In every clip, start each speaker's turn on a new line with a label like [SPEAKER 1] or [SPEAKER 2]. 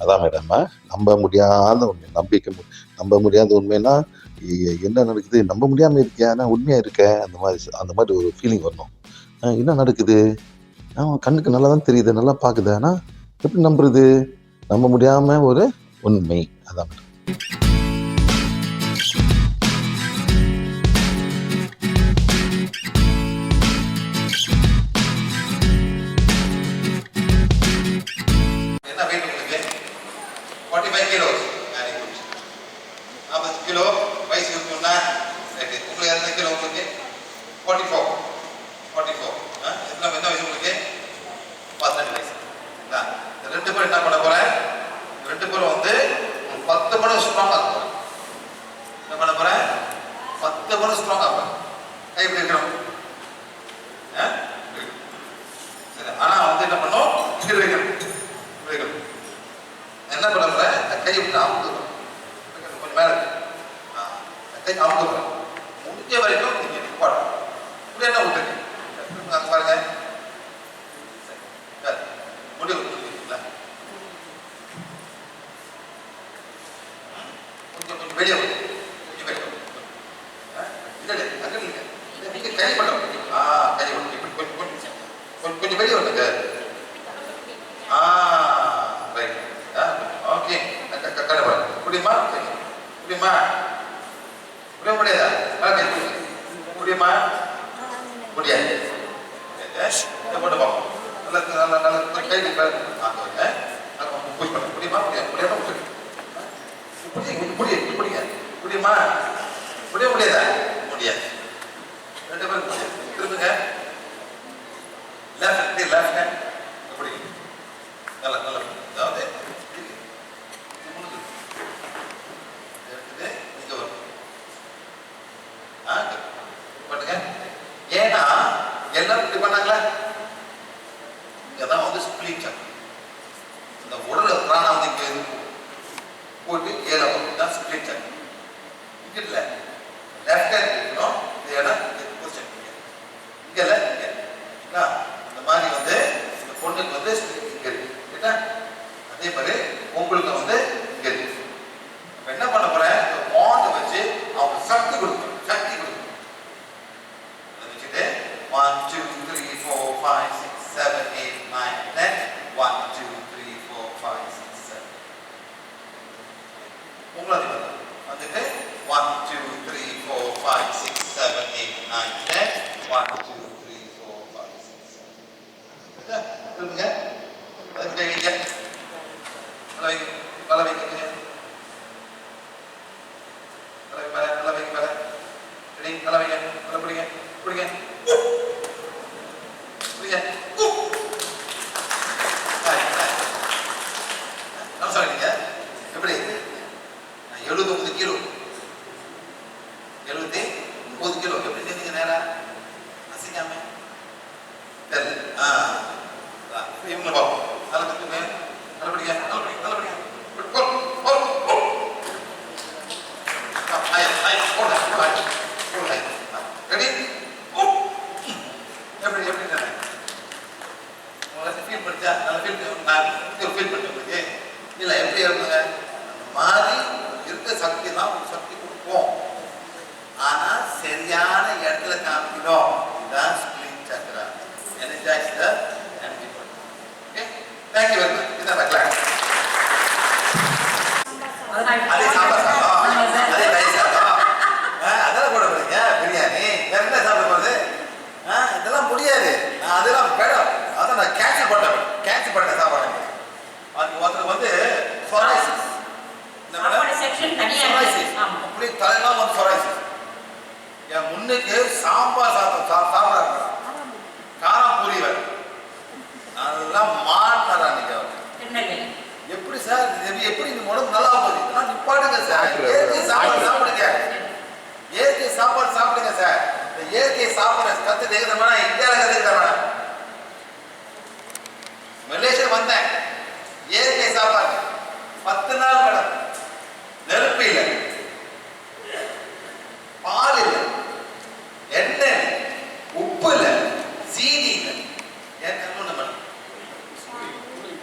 [SPEAKER 1] அதான் மேடம், நம்ப முடியாத உண்மை, நம்ப முடியாத உண்மைன்னா, என்ன நடக்குது? நம்ப முடியாம இருக்கியா? ஆனா உண்மையா இருக்க. அந்த மாதிரி ஒரு ஃபீலிங் வரணும். என்ன நடக்குது? கண்ணுக்கு நல்லா தான் தெரியுது, நல்லா பாக்குது. ஆனா எப்படி நம்புறது? நம்ப முடியாம ஒரு உண்மை. அதான் மேடம்.
[SPEAKER 2] என்ன வெயிட் உங்களுக்கு? 45 kilos. Very good. 50 கிலோ வயசு இருக்குன்னா ரைட். உங்களுக்கு எத்தனை கிலோ உங்களுக்கு? 44. 44. என்ன வயசு உங்களுக்கு? 18 வயசு. இந்த ரெண்டு பேரும் என்ன பண்ண போறேன்? ரெண்டு பேரும் வந்து 10 மடங்கு ஸ்ட்ராங்கா போறேன். என்ன பண்ண போறேன்? 10 மடங்கு ஸ்ட்ராங்கா போறேன். கை எப்படி இருக்கணும்? சரி. ஆனா வந்து என்ன பண்ணும்? இப்படி வைக்கணும். என்ன பண்ண போறேன்? கை விட்டு அமுக்கு கொஞ்சம் மேல கை அமுக்கு போறேன். முடிஞ்ச வரைக்கும் நீங்க நிப்பாடும். இப்படி என்ன விட்டுருக்கு பாருங்க. முடிவு கொடுத்துருக்கீங்களா? கொஞ்சம் வெளியே வந்து கொஞ்சம் வெளியே இல்லை அங்கே இல்லைங்க. நீங்க கை பண்ண கை கொஞ்சம் வெளியே வந்துங்க. ரைட். ஓகே. முடியுமா? முடியுமா? முடியாதா? முடியுமா? முடியாது. போட்டு பார்ப்போம். நல்லா கை புஷ் பண்ண முடியுமா? முடியாம முடியுமா? முடியாதா? முடியாது. ரெண்டு பேரும் முடியாது. திரும்புங்க. லெஃப்ட் ஹேண்ட் எப்படி? நல்லா அதாவது பண்ணுங்க. ஏன்னா எல்லாரும் இப்படி பண்ணாங்களா? இங்கதான் வந்து ஸ்பிளிட் இந்த உடல பிராணம் வந்து இங்க போட்டு ஏழை தான் ஸ்பிளிட் இங்க இல்ல. லெஃப்ட் ஹேண்ட் இருக்கணும். இந்த இடம் இங்க இல்ல இங்க. இந்த மாதிரி வந்து இந்த பொண்ணுக்கு வந்து இங்க இருக்கு. அதே மாதிரி உங்களுக்கு வந்து இங்க இருக்கு. என்ன பண்ண போறேன்? பாண்ட் வச்சு அவங்க சக்தி கொடுக்கணும். 1 2 3 4 5 6 7 8 9 10. 1 2 3 4 5 6 7. உங்களது வந்துட்டு 1 2 3 4 5 6 7 8 9 10. 1 2 3 4 5 6 7. திரும்புங்க. அதுக்கு வைங்க. நல்லா வைங்க. நல்லா வைங்க. ரெடி? நல்லா வைங்க. நல்லா பிடிங்க. எப்படி? 79 கிலோ. 79 கிலோ. எப்படி செஞ்சீங்க நேரா? அசிக்காம தெரியல. இவங்க பார்ப்போம். நல்லா தூக்குங்க. நல்லா பிடிங்க. ரெடி? எப்படி உங்களுக்கு ஃபீல் பண்ணிச்சா? நல்லா ஃபீல் பண்ணி உங்களுக்கு இல்லை எப்படி இருந்துங்க? அந்த மாதிரி இருக்க சக்தி தான் ஒரு சக்தி கொடுப்போம். ஆனா சரியான இடத்துல காமிக்கணும். இதுதான் split Chakra. Energise the energy. Okay, thank you very much. இதான் கிளாஸ். அதே சாம்பார் சாதம், அதே தயிர் சாதம், அதெல்லாம் கூட போறீங்க. பிரியாணி வேற என்ன சாப்பிட போறது? இதெல்லாம் முடியாது. அதெல்லாம் வேணும். அதான் நான் கேன்சல் பண்ண சாப்பாடு. ஒருத்தருக்கு வந்து சொரைசிஸ். அப்படி தலைலாம் வந்து சொரைசிஸ். என் முன்னுக்கு சாம்பார் சாதம் சாப்பிடாங்க. காரம் புரியவர் அதெல்லாம் மாட்டாரா நீங்க? எப்படி சார்? எப்படி இந்த உடம்பு நல்லா போகுது? நிப்பாடுங்க சார். இயற்கை சாப்பாடு சாப்பிடுங்க. இயற்கை சாப்பாடு சாப்பிடுங்க சார். இந்த இயற்கை சாப்பாடு கத்து தேக்கிறோம்னா இந்தியாவில் கத்துக்கிறோம். மலேசியா வந்தேன். இயற்கை சாப்பாடு 10 நாள் மேடம். நெருப்பு இல்லை, பால் இல்லை, எண்ணெய், உப்பு இல்லை, சீனி இல்லை. ஏன் மேடம்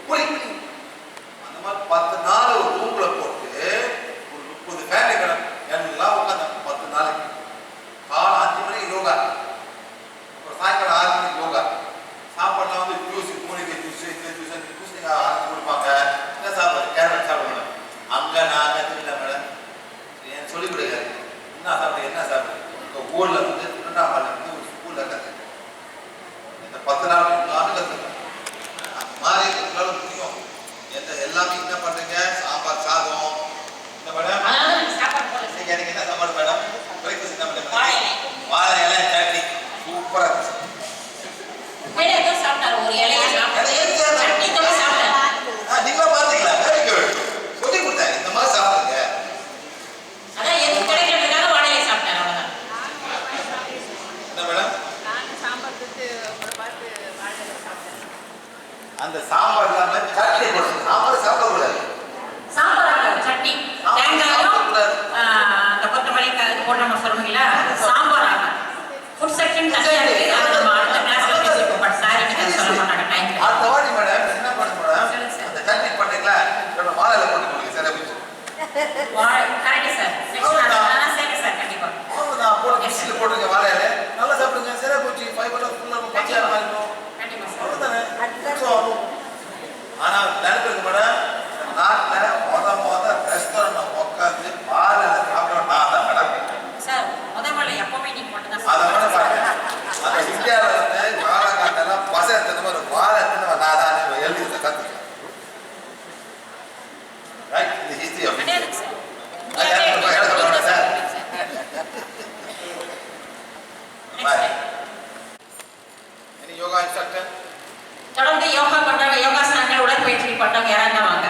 [SPEAKER 2] புளி அந்த மாதிரி 10 என்ன சாப்பிட்டு என்ன சாப்பிட்டு இந்த ஊர்ல வந்து திருவண்ணாமலை வந்து ஒரு ஸ்கூல்ல கற்றுக்க இந்த 10 நாள் கற்றுக்க அந்த மாதிரி உங்களால முடியும். எல்லாமே என்ன பண்றீங்க? சாம்பார் சாதம் என்ன மேடம்? இன்னைக்கு எனக்கு என்ன சாப்பாடு மேடம்? பிரேக்ஃபாஸ்ட் என்ன மேடம்? வாழை இலை சட்னி சூப்பரா இருந்துச்சு. நீங்களா பாத்தீங்களா? Very good. சொல்லி கொடுத்தேன் இந்த மாதிரி சாப்பிடுங்க. என்ன மேடம்? அந்த சாம்பார் இல்லாம சட்னி போடுங்க. சாம்பார் சாப்பிட கூடாது.
[SPEAKER 3] சாம்பார் சட்னி தேங்காயும் அந்த கொத்தமல்லி போடுறோம் சொல்லுவீங்களா? சாம்பார் ஃபுட் செக்ஷன் தனியா இருக்கு. அது நம்ம அடுத்த கிளாஸ்ல பேசிப்போம். பட் சாரி கிட்ட சொல்ல மாட்டாங்க டைம்.
[SPEAKER 2] அடுத்த வாட்டி மேடம் என்ன பண்ண மேடம்? அந்த சட்னி பண்ணீங்களா? நம்ம வாழையில போட்டு கொடுங்க சார். அப்படி
[SPEAKER 3] கரெக்ட் சார். செக்ஷன் சரி சார் கண்டிப்பா.
[SPEAKER 2] நான் போட்டு மிக்ஸில போட்டுங்க வாழையில. நல்லா சாப்பிடுங்க. சரியா போச்சு. ஃபைபர் ஃபுல்லா பச்சையா மாறிடும்.
[SPEAKER 3] கண்டிப்பா சார்.
[SPEAKER 2] அவ்வளவுதானே? ஆனா நினைக்கிறது மேடம் நாட்டுல மொத ரெஸ்டாரண்ட் உட்காந்து வாழையில சாப்பிடுறோம் நான் தான் மேடம்.
[SPEAKER 3] சார் முதல்ல எப்பவுமே நீங்க மட்டும் தான்
[SPEAKER 2] அதை விட பாருங்க அந்த இந்தியாவில் வந்து காலகாட்டெல்லாம் பசை எத்தனை ஒரு வாழை எத்தனை நான் தான் எழுதி கற்றுக்கேன். ரைட் இந்த ஹிஸ்டரி ஆஃப்
[SPEAKER 3] கிடையாது சார்.
[SPEAKER 2] Any yoga instructor?
[SPEAKER 3] தொடர்ந்து யோகா பண்றாங்க. யோகாசனங்கள் உடற்பயிற்சி பண்றவங்க யாராவது வாங்க.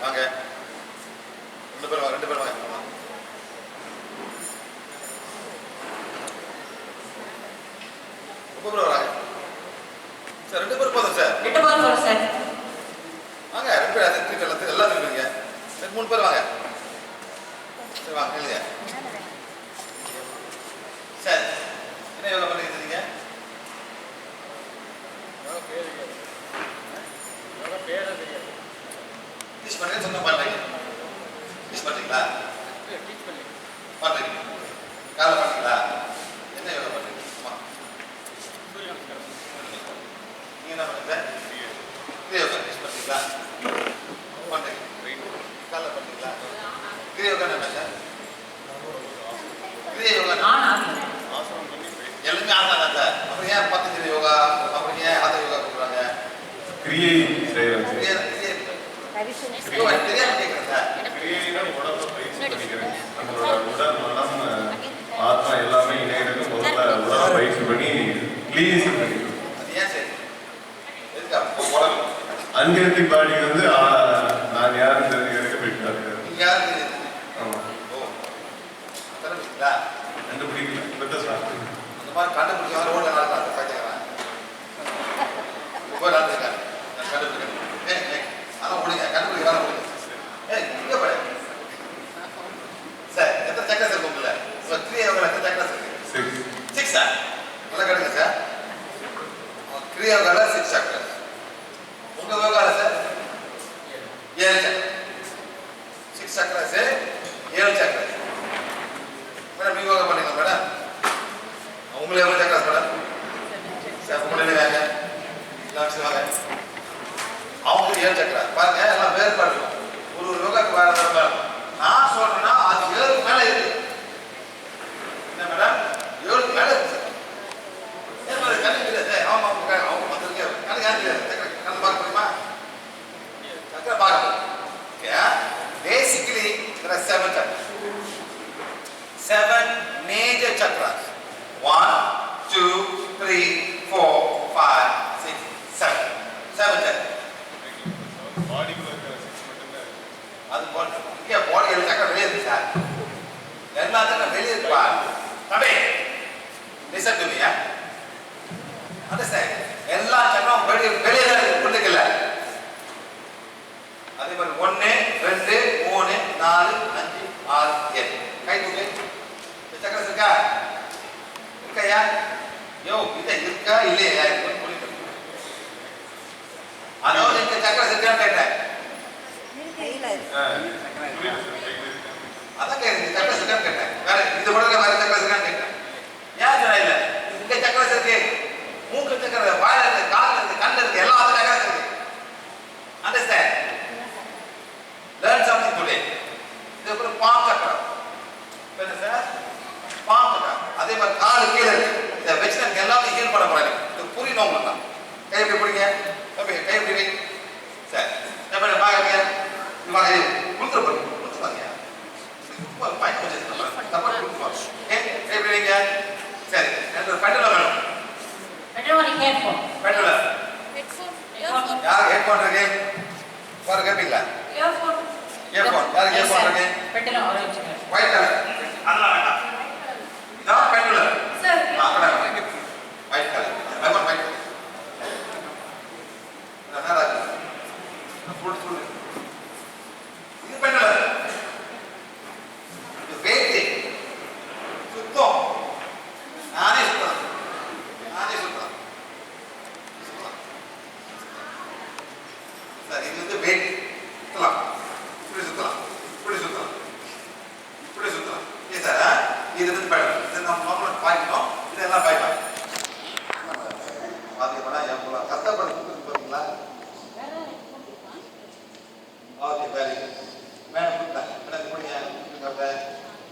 [SPEAKER 2] வாங்க. ரெண்டு பேரும் வாங்க. ரொம்ப பேர் வராங்க. சார் 2 பேர் போதும் சார்.
[SPEAKER 3] 2 பேர் போதும் சார்.
[SPEAKER 2] வாங்க 2 பேர் அது திருப்பி எல்லாம் திருப்பிங்க. சரி 3 பேர் வாங்க. சரி வாங்க இல்லையா? சார் என்ன யோகா பண்ணிட்டு இருக்கீங்க? டீச் பண்ணுறேன்னு சொன்ன பண்ணுறீங்க. டீச் பண்ணுறீங்களா? பண்ணுறீங்க. காலை பண்ணுறீங்களா? என்ன யோகா பண்ணுறீங்க? நீங்க என்ன பண்ணுறீங்க? கிரியா யோகா டீச் பண்ணுறீங்களா? பண்ணுறீங்க. காலை பண்ணுறீங்களா? கிரியா யோகா என்ன சார்? கிரியா யோகா எல்லாமே ஆசனம் சார். அப்புறம் ஏன் பத்தஞ்சலி யோகா அப்புறம் ஏன் ஹத யோகா கொடுக்குறாங்க?
[SPEAKER 4] கிரியை செய்யறது. கிரியைனா உடம்பை பயிற்சி பண்ணிக்கிறேன். நம்மளோட உடல் மனம் ஆத்மா எல்லாமே இணைகிறது. முதல்ல உடலை பயிற்சி பண்ணி கிளீனிங் பண்ணிக்கிறோம்.
[SPEAKER 2] அது ஏன் சரி? எதுக்கா உடம்பு
[SPEAKER 4] அன்ஹெல்தி பாடி வந்து நான் யாரும் தெரிஞ்சுக்கிறதுக்கு போயிட்டு
[SPEAKER 2] நீங்க யாருக்கு?
[SPEAKER 4] ஆமா.
[SPEAKER 2] ஓ தெரிஞ்சுங்களா?
[SPEAKER 4] கண்டுபிடிக்கல. இப்பதான் சாப்பிட்டு
[SPEAKER 2] அந்த மாதிரி கண்டுபிடிக்க ரோட்ல நடக்கிறாங்க பார்த்துக்கிறேன். போய் நடந்துருக்காங்க. நான் கண்டுபிடிக்கிறேன். அதான் முடிங்க கண்டுபிடிக்க வேலை முடிங்க. இங்கே போய் சார் எத்தனை சக்கரஸ் இருக்கு உங்களை? கிரியா யோகாவில் எத்தனை சக்கரஸ் இருக்கு? 6 சார். நல்லா கேட்டுங்க சார். கிரியா யோகாவில் 6 சக்கரஸ். உங்க யோகாவில் சார் 7 சக்கரஸ். 6 சக்கரஸ் 7 சக்கரஸ். மேடம் நீங்க யோகா பண்ணீங்களா மேடம்? உங்களை எவ்வளோ சக்கரஸ் மேடம்? சார் உங்களை வாங்க லட்சம் வாங்க. அவங்க 7 சக்கரஸ் பாருங்க. எல்லாம் வேறுபாடு இருக்கும். ஒரு யோகாக்கு வேற வேற நான் சொல்றேன்னா அது 7க்கு மேல இருக்கு. என்ன மேடம்? 7க்கு மேல இருக்கு சார். ஏன் மேடம் கண்ணு இல்லை சார்? அவங்க வந்திருக்கேன் கண்ணு யாருக்கு கண்ணு பார்க்க முடியுமா? சக்கரை பார்க்க முடியும். Basically there are 7 chakras. 7 major chakras. 1, 2, 3, 4, 5, 6, 7. 7 chakras. அது இங்கே பாடி 7 சக்கரம் வெளியே இருக்கு சார். எல்லா சக்கரம் வெளியே இருக்குப்பா. தம்பி லிசன் டு மீ. அண்டர்ஸ்டாண்ட்? எல்லா சக்கரம் வெளியே தான் இருக்கு, உள்ளுக்கு இல்லை. அதே மாதிரி 1, 2, 3, 4, 5, 6, 7. கை தூக்கு. இந்த சக்கரம் இருக்கா? இருக்கையா? யோ இதை இருக்கா இல்லையா? அதாவது இந்த சக்கரம் இருக்கான்னு கேட்டேன். அதான் கேட்டேன். சக்கரம் இருக்கான்னு கேட்டேன். வேற இது கூட வேற சக்கரம் இருக்கான்னு கேட்டேன். ஏன் சொன்னா இல்ல? இந்த சக்கரம் இருக்கு, மூக்கு சக்கரம், வாயில இருக்கு, கால்ல இருக்கு, கண்ணுல இருக்கு, எல்லாம் அந்த சக்கரம் இருக்கு. அண்டர்ஸ்டாண்ட்? learn something today. இது ஒரு பாம் சக்கரம். என்ன சார்? அதே மாதிரி காலு கீழே இருக்கு. இதை வச்சு எனக்கு எல்லாமே ஹீல் பண்ண போறேன். இது புரியணும் உங்களுக்கு தான். கை எப்படி பிடிங்க, கை எப்படி வை. சரி எப்படி பாருங்க, வாங்க கொடுத்துரு பாருங்க, கொடுத்துருவாங்க. பயணம் வச்சிருக்கேன் தப்பா கொடுத்துருவாங்க. கை எப்படி வைங்க. சரி எனக்கு ஒரு பெட்டல வேணும்.
[SPEAKER 3] பெட்டல் ஒரு ஹெட்ஃபோன்.
[SPEAKER 2] பெட்டல யார் ஹெட்ஃபோன் இருக்கு பாரு, கேட்பீங்களா?
[SPEAKER 3] இயர்ஃபோன்.
[SPEAKER 2] இயர்ஃபோன் யாருக்கு இயர்ஃபோன் இருக்கு?
[SPEAKER 3] பெட்டல் ஒரு வச்சுக்கோங்க.
[SPEAKER 2] ஒயிட் கலர் அதெல்லாம் வேண்டாம். இதான் பெட்டல
[SPEAKER 3] சார்
[SPEAKER 2] அக்கடா ஒயிட் கலர் லெமன் ஒயிட் நல்லா இருக்கு. ஃபுல் ஃபுல் இது பெட்டல இது வேட்டி சுத்தம் நானே சுத்தம் சார். இது வந்து வெயிட் சுத்தலாம், இப்படி சுத்தலாம், இப்படி சுத்தலாம், இப்படி சுத்தலாம். இது சார் இது வந்து பயணம். இது நம்ம நார்மலாக பாய்க்கணும். இதெல்லாம் பாய்க்கலாம். பார்த்தீங்கன்னா எவ்வளோ கஷ்டப்பட்டு கொடுத்து பார்த்தீங்களா? Okay very good. மேடம் கொடுத்தாங்க எனக்கு பிடிங்க.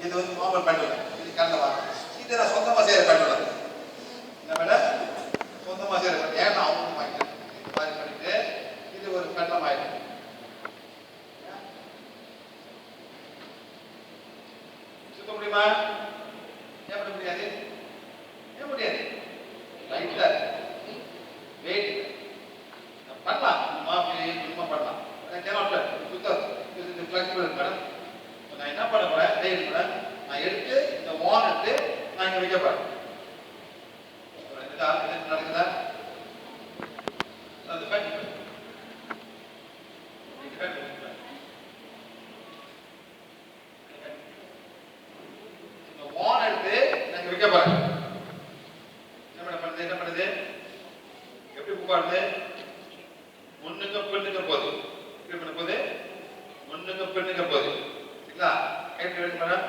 [SPEAKER 2] இது வந்து நார்மல் பெண்கள், இது கண்டவா. இது நான் சொந்தமாக செய்கிற பெண்கள். என்ன மேடம் சொந்தமாக செய்கிற பெண். ஏன்னா அவங்க வாங்கிட்டு இது மாதிரி பண்ணிட்டு இது ஒரு பெண்ணம் ஆயிடும். சுத்த முடியுமா? ஏன் பண்ண முடியாது? ஏன் முடியாது? லைட்டா வெயிட் பண்ணலாம். மாப்பிள்ளை சும்மா பண்ணலாம். சுத்தம் இது ஃபிளெக்சிபிள் மேடம். நான் என்ன பண்ண போறேன் மேடம், நான் எடுத்து இந்த வான் எடுத்து நான் இங்க வைக்க போறேன். நடக்குதா? அது இந்த வான் எடுத்து நான் இங்க வைக்க போறேன். என்ன மேடம் பண்ணுது? என்ன பண்ணுது? எப்படி உட்காருது? முன்னுக்கு பின்னுக்கு போகுது. எப்படி பண்ண போகுது? முன்னுக்கு பின்னுக்கு போகுது. சரிங்களா? எப்படி எடுத்து மேடம்?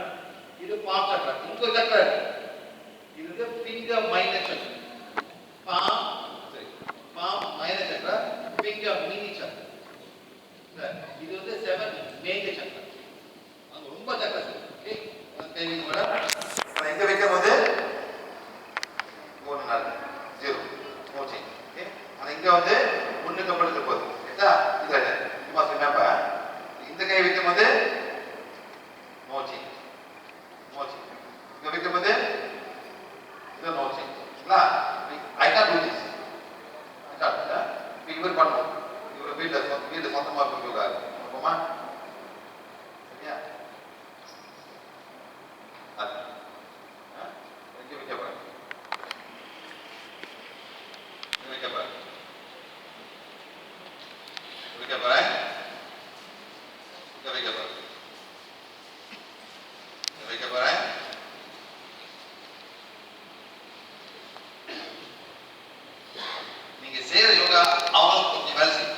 [SPEAKER 2] இது பாம் சக்கரம். உங்க சக்கரம் இது வந்து ஃபிங்கர் மைனர் சக்கரம். பாம் சரி, பாம் மைனர் சக்கரம், ஃபிங்கர் மினி சக்கரம். சார் இது வந்து 7 மேஜர் சக்கரம். அங்க ரொம்ப சக்கரம். ஓகே தெரியுங்க மேடம். நான் எங்க வைக்கும் போது 1 4 0 ஓகே. ஆனா இங்க வந்து முன்னுக்கு பின்னுக்கு போகுது. சரிங்களா? இது சும்மா சொன்னப்ப இந்த கை வைக்கும் போது மோச்சி மோச்சி, இங்க வைக்கும் போது இது மோச்சி. சரிங்களா? I can't do this. I can't. இவர் பண்ணுவோம். இவர் வீடு சொந்தமா கொடுக்குறாரு. அப்பமா சரியா? இங்க வைக்க போறேன். வைக்க போறேன். வைக்க போறேன். வைக்க போறேன். வைக்க போறேன். நீங்க செய்யற யோகா அவங்களுக்கு கொஞ்சம் வேலை செய்யும்.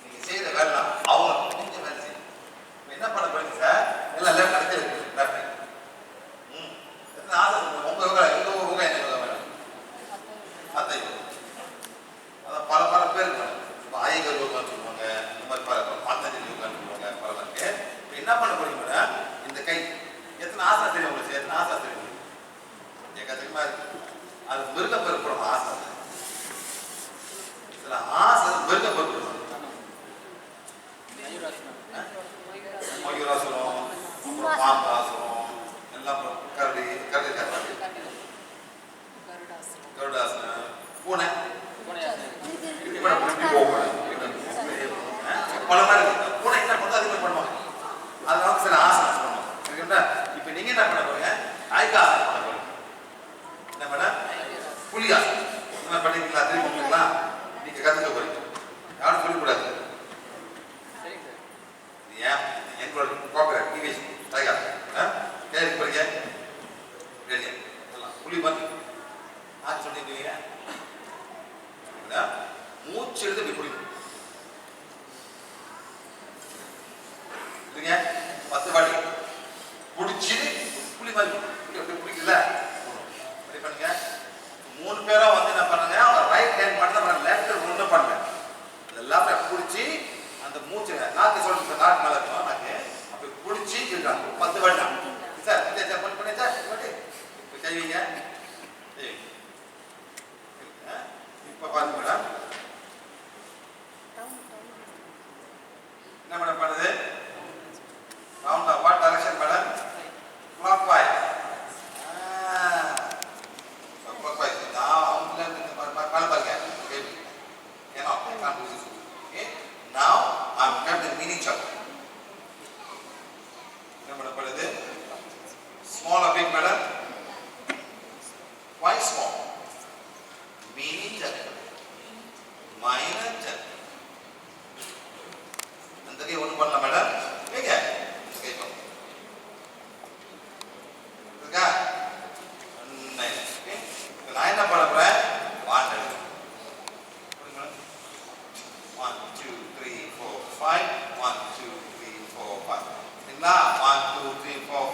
[SPEAKER 2] நீங்க செய்யற வேலை அவங்களுக்கு கொஞ்சம் வேலை செய்யும். என்ன பண்ண போறீங்க சார்? எல்லாம் லெஃப்ட் அடுத்து லெஃப்ட். எத்தனை ஆசை உங்க யோகா எங்க யோகா என்ன யோகா மேடம்? அத்தை அதான் பல பேர் ஆயகர் யோகா சொல்லுவாங்க. இந்த மாதிரி பத்தஞ்சலி யோகான்னு சொல்லுவாங்க. பல பேருக்கு என்ன பண்ண போறீங்க மேடம்? இந்த கை எத்தனை ஆசை தெரியும் உங்களுக்கு? எத்தனை ஆசை தெரியும்? எங்க தெரியுமா அது மிருக பெருப்படும் ஆசை. சில ஆசை மிருக பெருப்படும். மயூராசனம், பாம்பாசனம், எல்லாம் கரடி கரடி கரடி கருடாசனம், பூனை பல மாதிரி இருக்கு. பூனை என்ன பண்ணுறது அது மாதிரி பண்ணுவாங்க. அதனால சில ஆசனம் சொல்லுவாங்க. இப்ப நீங்க என்ன பண்ண போறீங்க? ஆய்காசனம் பண்ண போறீங்க. என்ன பண்ண? புலியாசனம். என்ன பண்ணிக்கலாம் தெரியுங்களா? நீங்க கத்துக்க போறீங்க. யாரும் சொல்லக்கூடாது. ஏன் எங்களோட காப்பரேட் டிவிஎஸ் டைகர் கேள்வி போறீங்க. புலி பண்ணி நான் சொல்லிருக்கீங்க. மூச்சு எழுது இப்படி பிடிக்கும். 10 வாட்டி பிடிச்சி புளி மாதிரி எப்படி பிடிக்கல அப்படி பண்ணுங்க. 3 பேரும் வந்து என்ன பண்ணுங்க, ரைட் ஹேண்ட் பண்ண லெஃப்ட் ஒன்றும் பண்ணுங்க. லெஃப்ட் பிடிச்சி அந்த மூச்சு நாக்கு சொல்லுங்க, நாக்கு மேல இருக்கும் நாக்கு அப்படி பிடிச்சி இருக்காங்க 10 வாட்டி சார்.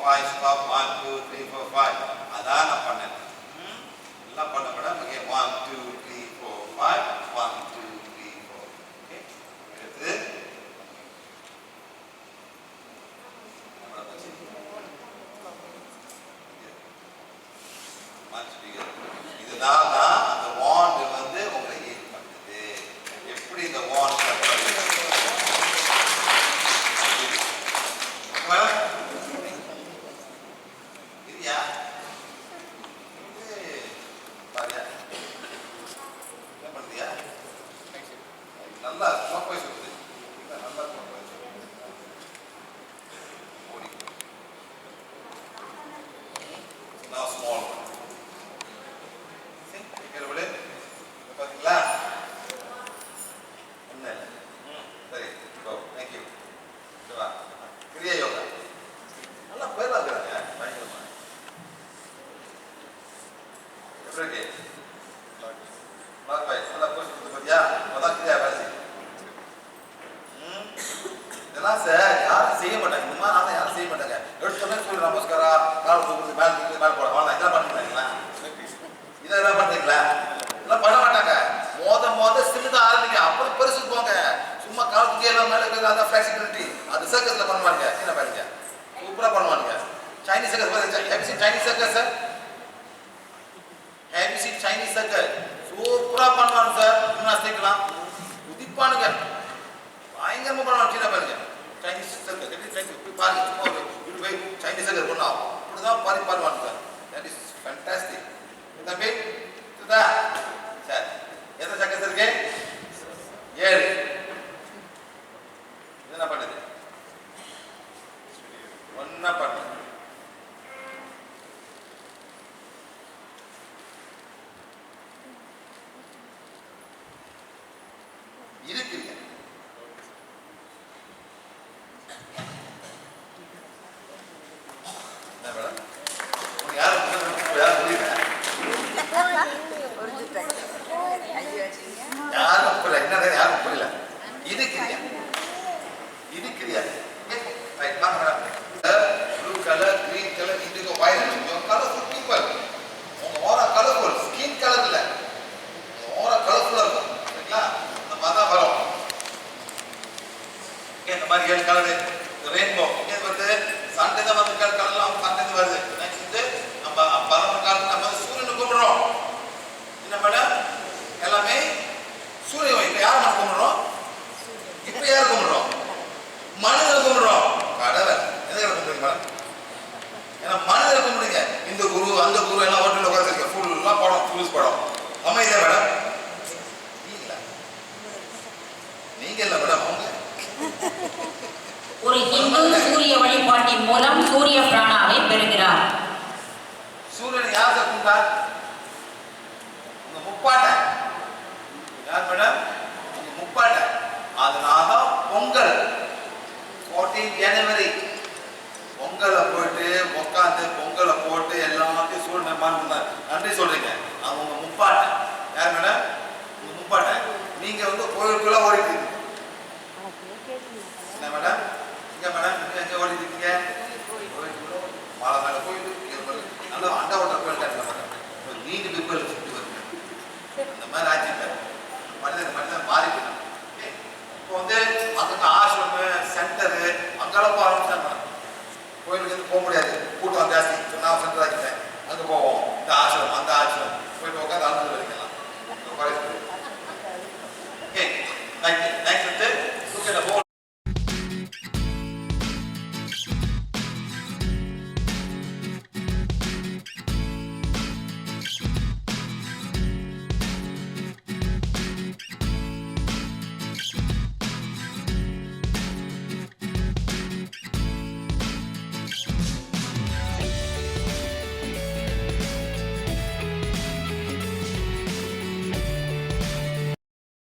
[SPEAKER 2] 5 stop 1 2 3 4 5 அதான் நான் பண்ணேன் எல்லாம் பண்ண மேடம் ஓகே 1 2 3 4 5 1 2 3 4 ஓகே எடுத்து இதுதான் தான் அந்த வாண்ட் வந்து உங்களை ஹீல் பண்ணுது எப்படி இந்த வாண்ட் இல்லையா பாரியா என்ன பண்ணுறியா நல்லா ஸ்மோக் வாய்ஸ் வருது நல்லா ஸ்மோக் வாய்ஸ் ஓடி நான் ஸ்மால் பார்த்தீங்களா ஒன்றும் இல்லை சரி ஓ தேங்க்யூ சரிவா கிரியா யோகா நல்லா பேராக இருக்கிறாங்க பயங்கரமாக எப்படி இருக்கு நல்லா போய் கொடுத்து பார்த்தியா அதான் கிரியா வேலை செய்யும் இதெல்லாம் சார் யாரும் செய்ய மாட்டாங்க இந்த மாதிரி ஆனால் யாரும் செய்ய மாட்டாங்க எடுத்தோன்னே சொல்லி நமஸ்காரா கால் தூக்குறது மேலே தூக்குறது மேலே போடலாம் இதெல்லாம் பண்ணுறீங்களா இதெல்லாம் பண்ணுறீங்களா இதெல்லாம் பண்ண மாட்டாங்க மோத சின்னதாக ஆரம்பிங்க அப்புறம் பெருசு போங்க சும்மா காலத்துக்கே எல்லாம் மேலே இருக்கிறது அதான் ஃப்ளெக்சிபிலிட்டி அது சர்க்கஸில் பண்ணுவாங்க என்ன பாருங்க சூப்பராக பண்ணுவாங்க சைனீஸ் சர்க்கஸ் பாருங்க have scene Chinese circus sir have scene Chinese circus சூப்பராக பண்ணுவாங்க சார் இன்னும் சேர்க்கலாம் குதிப்பானுங்க பயங்கரமாக பண்ணுவாங்க சின்ன பாருங்க சைனீஸ் சர்க்கஸ் எப்படி சைனீஸ் போய் பாருங்க சும்மா இப்படி போய் சைனீஸ் சர்க்கஸ் பண்ணால் இப்படி தான் பண்ணுவாங்க சார் தட் இஸ் ஃபேண்டாஸ்டிக் தம்பி சுதா சரி எத்தனை சர்க்கஸ் இருக்கு 7 என்ன பண்ணுது ஒன்னா பண்ணு இருக்குங்க என்ன மேடம் யாரும் புரியல யாரும் புரியல என்ன யாரும் புரியல இது கிரியா ரைட் வாங்க madam blue colour green colour indigo violet colourful people உங்க ஓரா கலர்ஃபுல் ஸ்கின் கலர் இல்ல ஓரா கலர்ஃபுல்லா இருக்கும் சரிங்களா நம்ம அதான் வரோம் இந்த மாதிரி 7 கலர் ரெயின்போ இங்க வருது சண்டே தான் வந்து கலர்லாம் சண்டே வருது நெக்ஸ்ட் நம்ம பரம காலத்துல நம்ம சூரியனை கும்பிடுறோம் என்ன மேடம் எல்லாமே சூரியன் இப்ப யார் மன கும்பிடுறோம் இப்ப யார் கும்பிடுறோம் மனிதரை கும்பிடுறோம் கடவுள் எதை கும்பிடுறீங்க மேடம் ஏன்னா மனிதரை கும்பிடுங்க இந்த குரு அந்த குரு எல்லாம் ஹோட்டலில் உட்காந்துருக்க ஃபுல்லா படம் புதுசு படம் அமைதியா மேடம் இல்ல நீங்க இல்ல மேடம் அவங்க
[SPEAKER 3] ஒரு இந்து சூரிய வழிபாட்டின் மூலம் சூரிய பிராணாவை பெறுகிறார்
[SPEAKER 2] சூரியனை யார் கும்பிட்டார் உங்க முப்பாட்டை யார் மேடம் உங்க முப்பாட்டை அதனால பொங்கல் 14 ஜனவரி பொங்கலை போயிட்டு உட்காந்து பொங்கலை போட்டு எல்லாத்தையும் சூரியனை மாறினார் நன்றி சொல்றீங்க அவங்க உங்க முப்பாட்டை யார் மேடம் உங்க முப்பாட்டை நீங்க வந்து கோயிலுக்குள்ள ஓடிட்டு இருக்கீங்க என்ன மேடம் இங்க மேடம் நீங்க எங்க ஓடிட்டு இருக்கீங்க கோயிலுக்குள்ள மாலை மேல போயிட்டு நல்ல அண்டா ஓட்ட கோயில் கட்டல மேடம் நீங்க பிப்பல் சுற்றி வருங்க அந்த மாதிரி ஆச்சு மனிதன் மாறி போயிடும் இப்போ வந்து அங்கே ஆசிரமம் சென்டரு அங்கெல்லாம் போக ஆரம்பிச்சாங்க கோயிலுக்கு வந்து போக முடியாது கூட்டம் ஜாஸ்தி நான் சென்டர் ஆக்கிட்டேன் அங்கே போவோம் இந்த ஆசிரமம் அந்த ஆசிரமம் போயிட்டு உட்காந்து அனுமதி வரைக்கலாம் ஓகே தேங்க்யூ